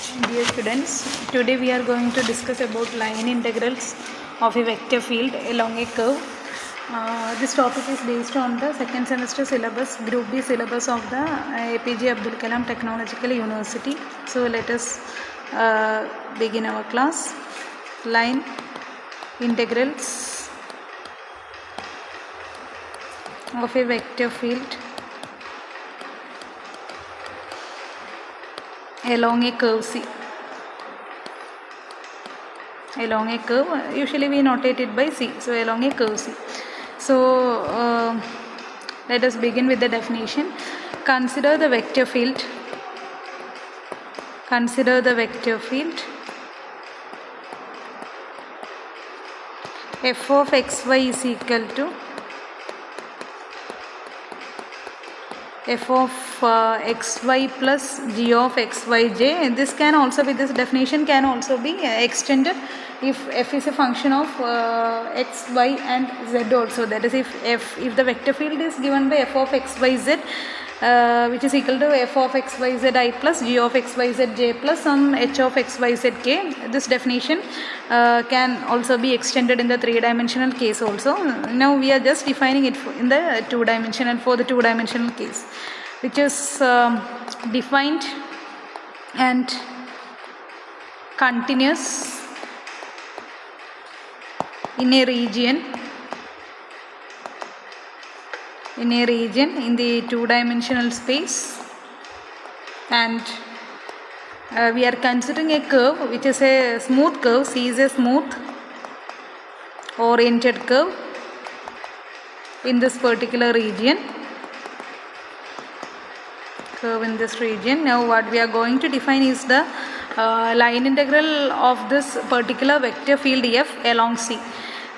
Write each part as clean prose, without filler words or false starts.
Dear students, today we are going to discuss about line integrals of a vector field along a curve. This topic is based on the second semester syllabus, Group B syllabus of the APJ Abdul Kalam Technological University. So let us begin our class. Line integrals of a vector field along a curve C. Along a curve, usually we notate it by C. So along a curve C. So let us begin with the definition. Consider the vector field. Consider the vector field f of xy is equal to f of xy plus g of xyj. This can also be, this definition can also be extended if f is a function of x, y and z also. That is, if the vector field is given by f of xyz, which is equal to f of xyzi plus g of xyzj plus some h of xyzk. This definition can also be extended in the three-dimensional case also. Now we are just defining it in the two-dimensional, for the two-dimensional case, which is defined and continuous in a region in the two-dimensional space, and we are considering a curve which is a smooth curve. C is a smooth oriented curve in this particular region. In this region. Now what we are going to define is the line integral of this particular vector field f along C.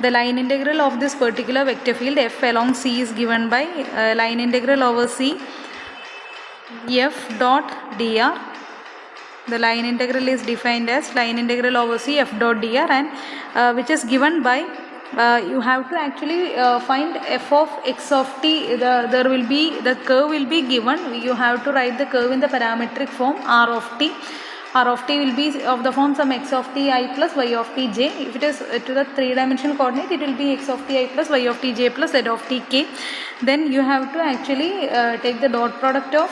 The line integral of this particular vector field f along C is given by line integral over C f dot dr. The line integral is defined as line integral over C f dot dr, and which is given by you have to actually find f of x of t. The curve will be given. You have to write the curve in the parametric form r of t. R of t will be of the form some x of t I plus y of t j. If it is to the three-dimensional coordinate, it will be x of t I plus y of t j plus z of t k. Then you have to actually take the dot product of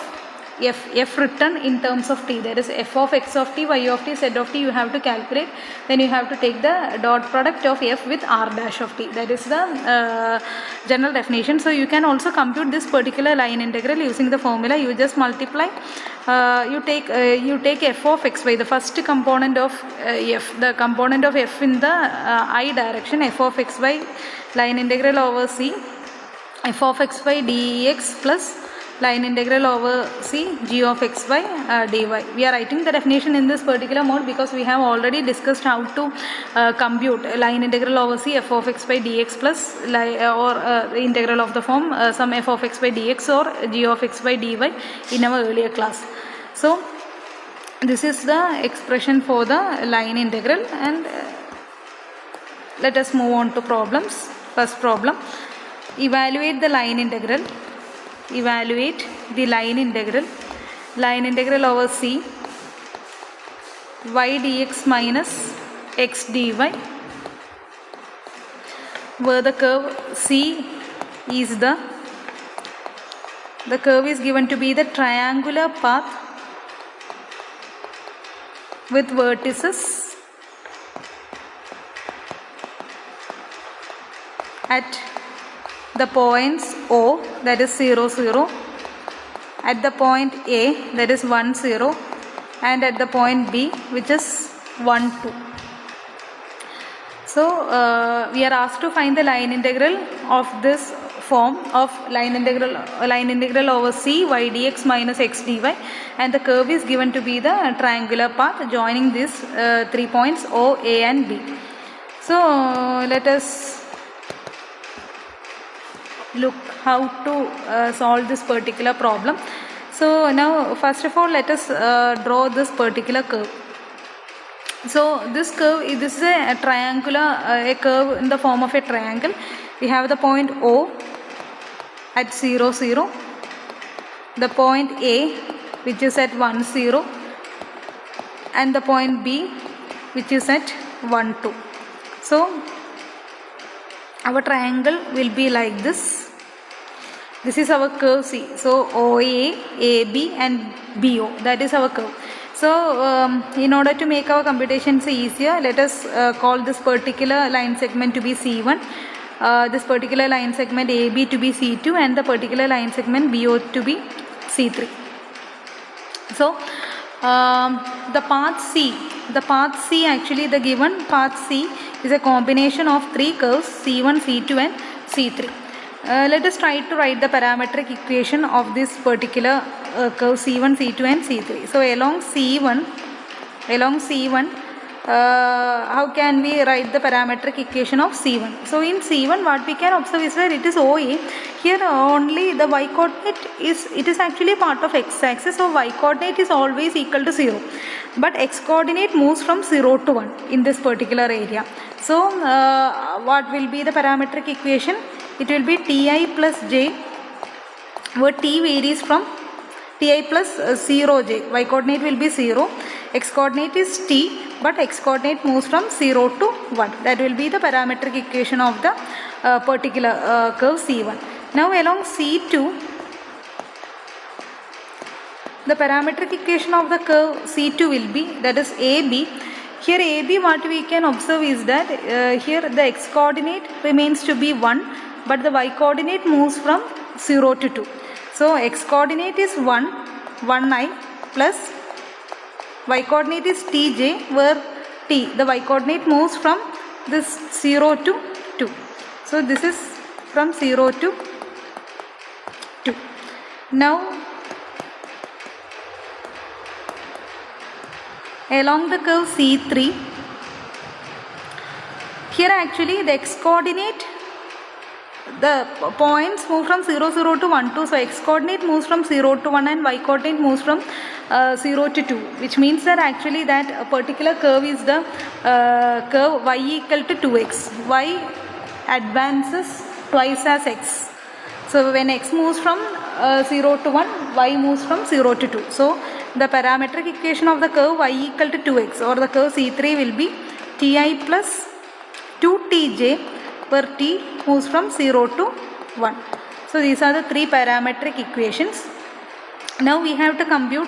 f written in terms of t. That is f of x of t, y of t, z of t you have to calculate. Then you have to take the dot product of f with r dash of t. That is the general definition. So you can also compute this particular line integral using the formula. You just multiply. You take f of xy, the first component of f, the component of f in the I direction, f of xy line integral over c, f of xy dx plus line integral over c g of xy dy. We are writing the definition in this particular mode because we have already discussed how to compute line integral over c f of xy dx plus the integral of the form some f of xy dx or g of xy dy in our earlier class. So this is the expression for the line integral, and let us move on to problems. First problem, evaluate the line integral. Evaluate the line integral over c y dx minus x dy, where the curve c is the curve is given to be the triangular path with vertices at the points O, that is 0, 0, at the point A, that is 1, 0, and at the point B, which is 1, 2. So we are asked to find the line integral of this form of line integral over c y dx minus x dy, and the curve is given to be the triangular path joining these 3 points O, A and B. So let us look how to solve this particular problem. So now first of all let us draw this particular curve. So this curve, this is a triangular, a curve in the form of a triangle. We have the point O at 0, 0, the point A which is at 1, 0, and the point B which is at 1, 2. So our triangle will be like this. This is our curve C. So OA, AB and BO, that is our curve. So in order to make our computations easier, let us call this particular line segment to be C1, this particular line segment AB to be C2 and the particular line segment BO to be C3. So the path C actually, the given path C is a combination of three curves C1, C2 and C3. Let us try to write the parametric equation of this particular curve C1, C2 and C3. So along C1, how can we write the parametric equation of C1? So in C1 what we can observe is that it is OA. Here only the y coordinate is actually part of x axis, so y coordinate is always equal to 0, but x coordinate moves from 0 to 1 in this particular area. So what will be the parametric equation? It will be Ti plus j, where T varies from Ti plus 0j. Y coordinate will be 0, x coordinate is T, but x coordinate moves from 0 to 1. That will be the parametric equation of the particular curve C1. Now along C2, the parametric equation of the curve C2 will be, that is AB. Here AB, what we can observe is that here the x coordinate remains to be 1, but the y coordinate moves from 0 to 2. So x coordinate is 1i plus y coordinate is tj, where t, the y coordinate moves from this 0 to 2. So this is from 0 to 2. Now along the curve C3, here actually the x coordinate, the points move from 0, 0 to 1, 2. So x coordinate moves from 0 to 1 and y coordinate moves from 0 to 2, which means that actually that a particular curve is the curve y equal to 2x. Y advances twice as x. So when x moves from 0 to 1, y moves from 0 to 2. So the parametric equation of the curve y equal to 2x, or the curve C3 will be Ti plus 2tj, where t moves from 0 to 1. So these are the three parametric equations. Now we have to compute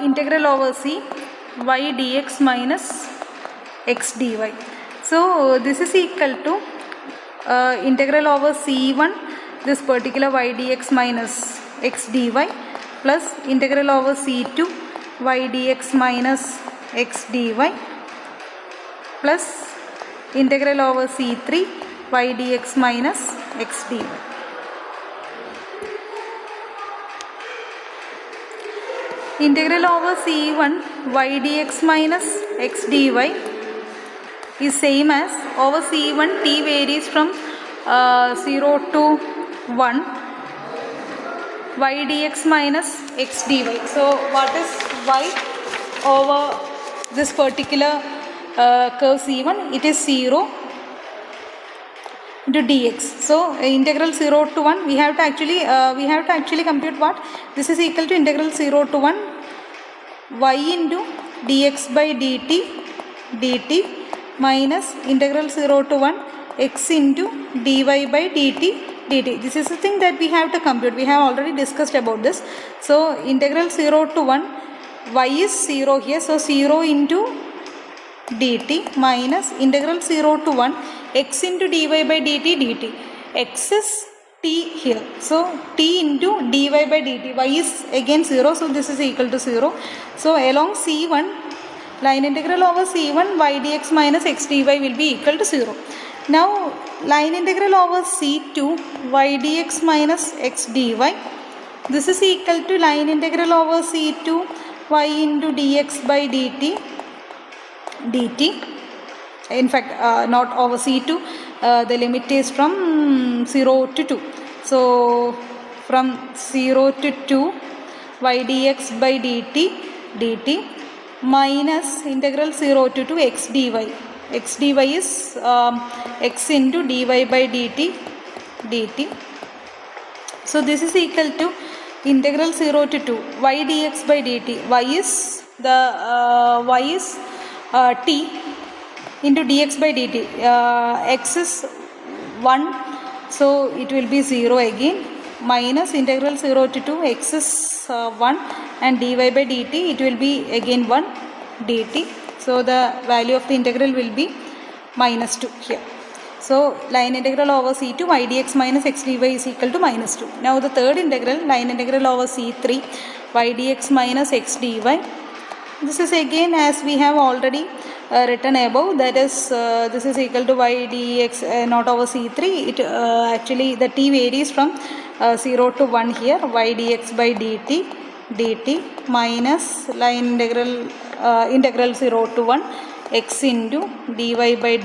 integral over C y dx minus x dy. So this is equal to integral over C1, this particular y dx minus x dy, plus integral over C2 y dx minus x dy, plus integral over C3 y dx minus x dy. Integral over C1 y dx minus x dy is same as over C1, t varies from 0 to 1, y dx minus x dy. So what is y over this particular curve C1? It is 0 into dx. So integral 0 to 1, we have to actually compute what? This is equal to integral 0 to 1 y into dx by dt minus integral 0 to 1 x into dy by dt. This is the thing that we have to compute. We have already discussed about this. So integral 0 to 1, y is 0 here, so 0 into dt minus integral 0 to 1 x into dy by dt. X is t here, so t into dy by dt. Y is again 0, so this is equal to 0. So along C1, line integral over C1 y dx minus x dy will be equal to 0. Now line integral over C2 y dx minus x dy, this is equal to line integral over C2 y into dx by dt. In fact not over C2, the limit is from 0 to 2. So from 0 to 2 y dx by dt minus integral 0 to 2 x dy. X dy is x into dy by dt. So this is equal to integral 0 to 2 y dx by dt. Y is the y is t into dx by dt. X is 1, so it will be 0 again, minus integral 0 to 2 x is 1 and dy by dt it will be again 1 dt. So the value of the integral will be minus 2 here. So line integral over C2 y dx minus x dy is equal to minus 2. Now the third integral, line integral over C3 y dx minus x dy. This is again as we have already written above, that is this is equal to y dx not over C3. It actually the t varies from 0 to 1 here, y dx by dt minus line integral 0 to 1 x into dy by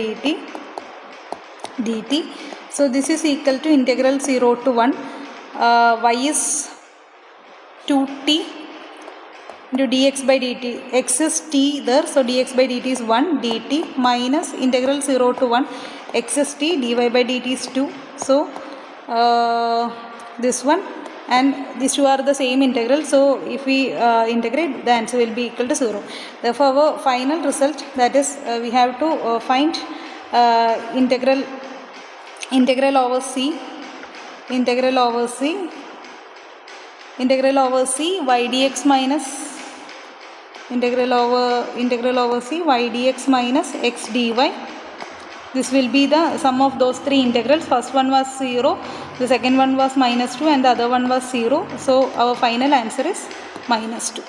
dt. So this is equal to integral 0 to 1 y is 2t into dx by dt. X is t there, so dx by dt is 1 dt minus integral 0 to 1 x is t, dy by dt is 2. So this one and these two are the same integral, so if we integrate, the answer will be equal to 0. Therefore our final result, that is we have to find integral over c y dx minus integral over c y dx minus x dy. This will be the sum of those three integrals. First one was 0, the second one was minus 2 and the other one was 0. So our final answer is minus 2.